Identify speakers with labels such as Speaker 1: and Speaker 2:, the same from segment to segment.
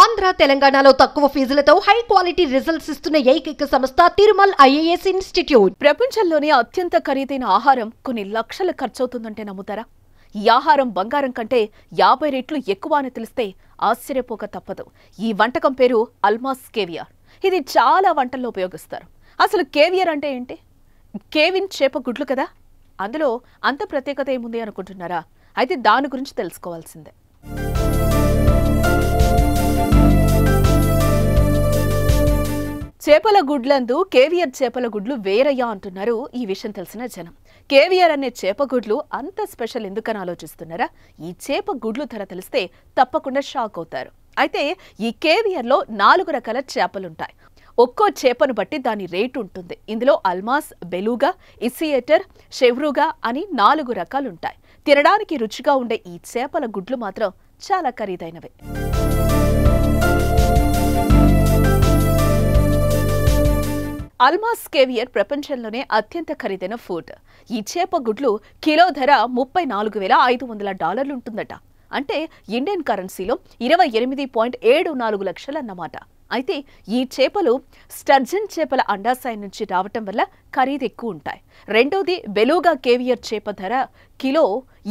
Speaker 1: ఆంధ్ర తెలంగాణలో తక్కువ ఫీజులతో high quality results ఇస్తున్న ఏకైక సంస్థ తిరుమల్ ఐఏఎస్ ఇన్స్టిట్యూట్.
Speaker 2: ప్రపంచంలోనే అత్యంత ఖరీదైన ఆహారం కొన్ని లక్షలు ఖర్చవుతుందంటే నమ్ముతారా? ఈ ఆహారం బంగారం కంటే 50 రెట్లు ఎక్కువ అని తెలిస్తే ఆశ్చర్యపోక తప్పదు. ఈ వంటకం పేరు అల్మాస్ కేవియర్. ఇది చాలా వంటల్లో ఉపయోగిస్తారు. అసలు కేవియర్ అంటే ఏంటి? కేవిన్ చేప గుడ్లు కదా, అందులో అంత ప్రత్యేకత ఏముంది అనుకుంటున్నారా? అయితే దాని గురించి తెలుసుకోవాల్సిందే. చేపల గుడ్లందు కేవియర్ చేపల గుడ్లు వేరయ్యా అంటున్నారు ఈ విషయం తెలిసిన జనం. కేవియర్ అనే చేప గుడ్లు అంత స్పెషల్ ఎందుకని ఆలోచిస్తున్నారా? ఈ చేప గుడ్లు ధర తెలిస్తే తప్పకుండా షాక్ అవుతారు. అయితే ఈ కేవియర్లో 4 రకాల చేపలుంటాయి. ఒక్కో చేపను బట్టి దాని రేటు ఉంటుంది. ఇందులో అల్మాస్, బెలుగా, ఇసియేటర్, షెవ్రుగా అని 4 రకాలుంటాయి. తినడానికి రుచిగా ఉండే ఈ చేపల గుడ్లు మాత్రం చాలా ఖరీదైనవే. అల్మాస్ కేవియర్ ప్రపంచంలోనే అత్యంత ఖరీదైన ఫుడ్. ఈ చేప గుడ్లు కిలో ధర $34,500 ఉంటుందట. అంటే ఇండియన్ కరెన్సీలో 28.74 లక్షలు అన్నమాట. అయితే ఈ చేపలు స్టర్జన్ చేపల అండాశయం నుంచి రావటం వల్ల ఖరీదు ఎక్కువ ఉంటాయి. రెండోది బెలుగా కేవియర్ చేప ధర కిలో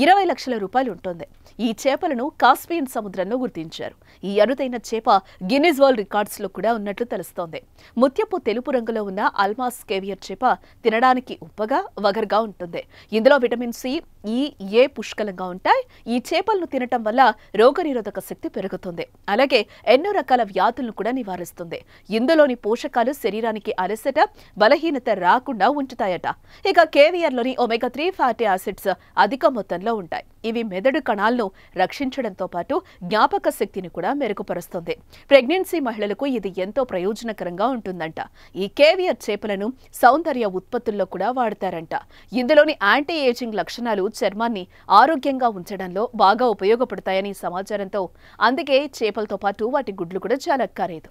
Speaker 2: 20 లక్షల రూపాయలు ఉంటుంది. ఈ చేపలను కాస్పియన్ సముద్రంలో గుర్తించారు. ఈ అరుదైన చేప గిన్నిస్ వరల్డ్ రికార్డ్స్లో కూడా ఉన్నట్లు తెలుస్తోంది. ముత్యపు తెలుపు రంగులో ఉన్న అల్మాస్ కేవియర్ చేప తినడానికి ఉప్పగా, వగరుగా ఉంటుంది. ఇందులో విటమిన్ సి, ఈ, ఏ పుష్కలంగా ఉంటాయి. ఈ చేపలను తినటం వల్ల రోగనిరోధక శక్తి పెరుగుతుంది. అలాగే ఎన్నో రకాల వ్యాధులను కూడా నివారిస్తుంది. ఇందులోని పోషకాలు శరీరానికి అలసట, బలహీనత రాకుండా ఉంచుతాయట. ఇక కేవియర్లోని ఒమేగా 3 ఫ్యాటీ యాసిడ్స్ అధిక మొత్తంలో ఉంటాయి. ఇవి మెదడు కణాలను రక్షించడంతో పాటు జ్ఞాపక శక్తిని కూడా మెరుగుపరుస్తుంది. ప్రెగ్నెన్సీ మహిళలకు ఇది ఎంతో ప్రయోజనకరంగా ఉంటుందంట. ఈ కేవియర్ చేపలను సౌందర్య ఉత్పత్తుల్లో కూడా వాడతారంట. ఇందులోని యాంటీ ఏజింగ్ లక్షణాలు చర్మాన్ని ఆరోగ్యంగా ఉంచడంలో బాగా ఉపయోగపడతాయని సమాచారంతో అందుకే చేపలతో పాటు వాటి గుడ్లు కూడా చాలా ఖరీదు.